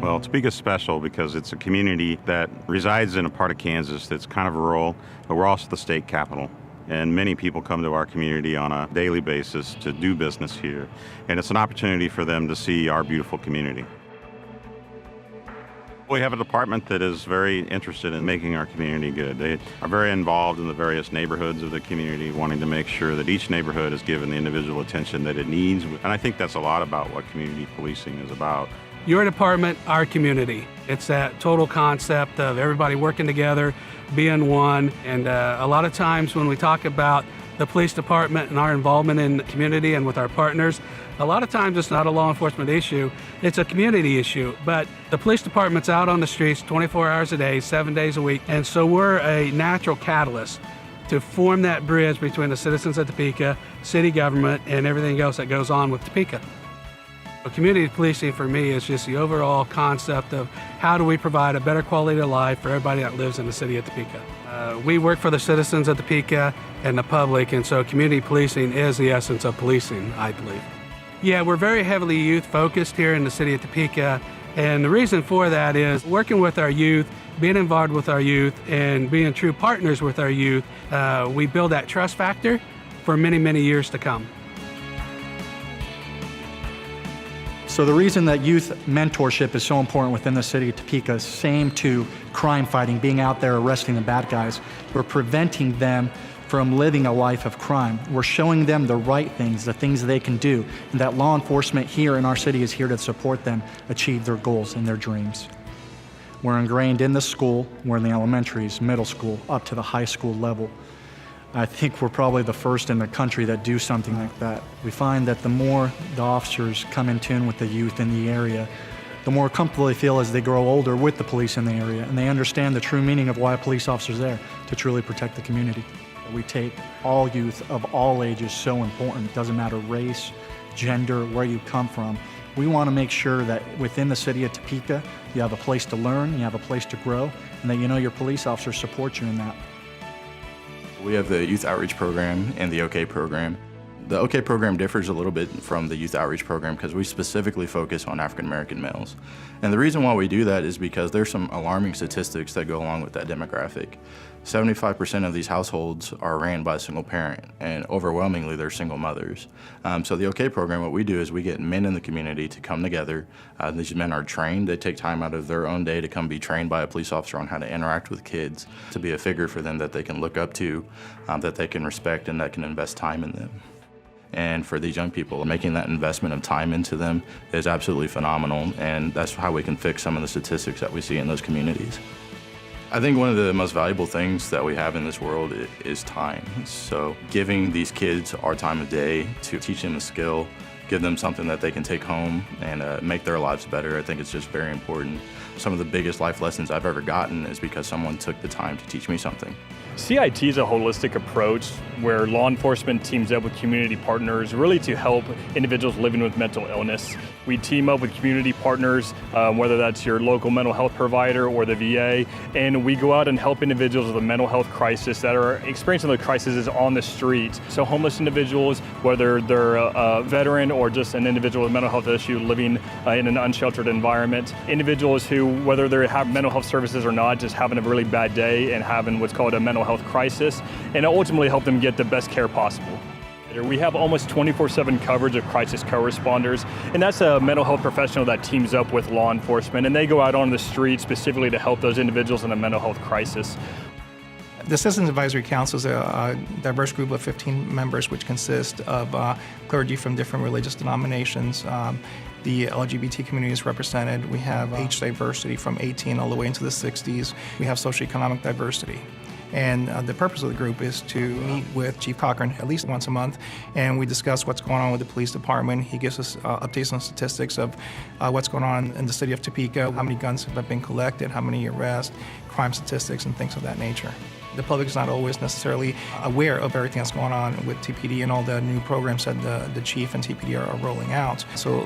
Well, Topeka's special because it's a community that resides in a part of Kansas that's kind of rural, but we're also the state capital. And many people come to our community on a daily basis to do business here. And it's an opportunity for them to see our beautiful community. We have a department that is very interested in making our community good. They are very involved in the various neighborhoods of the community, wanting to make sure that each neighborhood is given the individual attention that it needs. And I think that's a lot about what community policing is about. Your department, our community. It's that total concept of everybody working together, being one. And a lot of times when we talk about the police department and our involvement in the community and with our partners, a lot of times it's not a law enforcement issue, it's a community issue. But the police department's out on the streets 24 hours a day, 7 days a week. And so we're a natural catalyst to form that bridge between the citizens of Topeka, city government, and everything else that goes on with Topeka. Community policing for me is just the overall concept of how do we provide a better quality of life for everybody that lives in the city of Topeka. We work for the citizens of Topeka and the public, and so community policing is the essence of policing, I believe. Yeah, we're very heavily youth focused here in the city of Topeka, and the reason for that is working with our youth, being involved with our youth, and being true partners with our youth, we build that trust factor for many, many years to come. So the reason that youth mentorship is so important within the city of Topeka is same to crime fighting, being out there arresting the bad guys. We're preventing them from living a life of crime. We're showing them the right things, the things they can do, and that law enforcement here in our city is here to support them achieve their goals and their dreams. We're ingrained in the school, we're in the elementaries, middle school, up to the high school level. I think we're probably the first in the country that do something like that. We find that the more the officers come in tune with the youth in the area, the more comfortable they feel as they grow older with the police in the area, and they understand the true meaning of why a police officer is there, to truly protect the community. We take all youth of all ages so important. It doesn't matter race, gender, where you come from. We want to make sure that within the city of Topeka, you have a place to learn, you have a place to grow, and that you know your police officers support you in that. We have the Youth Outreach Program and the OK Program. The OK Program differs a little bit from the Youth Outreach Program because we specifically focus on African American males. And the reason why we do that is because there's some alarming statistics that go along with that demographic. 75% of these households are ran by a single parent, and overwhelmingly they're single mothers. So the OK Program, what we do is we get men in the community to come together. These men are trained. They take time out of their own day to come be trained by a police officer on how to interact with kids, to be a figure for them that they can look up to, that they can respect, and that can invest time in them. And for these young people, making that investment of time into them is absolutely phenomenal, and that's how we can fix some of the statistics that we see in those communities. I think one of the most valuable things that we have in this world is time. So giving these kids our time of day to teach them a skill, give them something that they can take home and make their lives better, I think it's just very important. Some of the biggest life lessons I've ever gotten is because someone took the time to teach me something. CIT is a holistic approach where law enforcement teams up with community partners really to help individuals living with mental illness. We team up with community partners, whether that's your local mental health provider or the VA, and we go out and help individuals with a mental health crisis that are experiencing the crises on the street. So homeless individuals, whether they're a veteran or just an individual with a mental health issue living in an unsheltered environment. Individuals who, whether they have mental health services or not, just having a really bad day and having what's called a mental health crisis, and ultimately help them get the best care possible. We have almost 24/7 coverage of crisis co-responders, and that's a mental health professional that teams up with law enforcement, and they go out on the street specifically to help those individuals in a mental health crisis. The Citizens Advisory Council is a diverse group of 15 members, which consist of clergy from different religious denominations. The LGBT community is represented. We have age diversity from 18 all the way into the 60s. We have socioeconomic diversity. And the purpose of the group is to meet with Chief Cochran at least once a month, and we discuss what's going on with the police department. He gives us updates on statistics of what's going on in the city of Topeka, how many guns have been collected, how many arrests, crime statistics, and things of that nature. The public is not always necessarily aware of everything that's going on with TPD and all the new programs that the chief and TPD are rolling out. So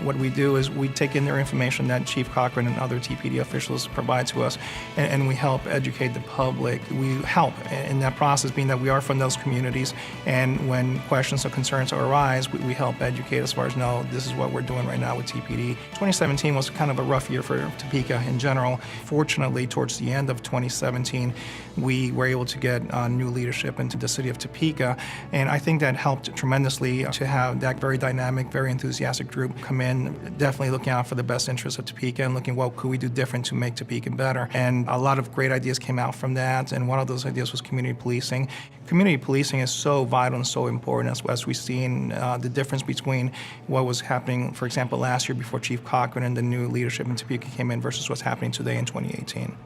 what we do is we take in their information that Chief Cochran and other TPD officials provide to us, and we help educate the public. We help in that process, being that we are from those communities, and when questions or concerns arise, we help educate as far as, no, this is what we're doing right now with TPD. 2017 was kind of a rough year for Topeka in general. Fortunately, towards the end of 2017, we were able to get new leadership into the city of Topeka, and I think that helped tremendously to have that very dynamic, very enthusiastic group come in, definitely looking out for the best interests of Topeka and looking what could we do different to make Topeka better. And a lot of great ideas came out from that, and one of those ideas was community policing. Community policing is so vital and so important as we've seen the difference between what was happening, for example, last year before Chief Cochran and the new leadership in Topeka came in versus what's happening today in 2018.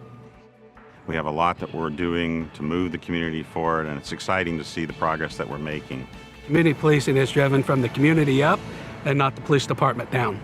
We have a lot that we're doing to move the community forward, and it's exciting to see the progress that we're making. Community policing is driven from the community up and not the police department down.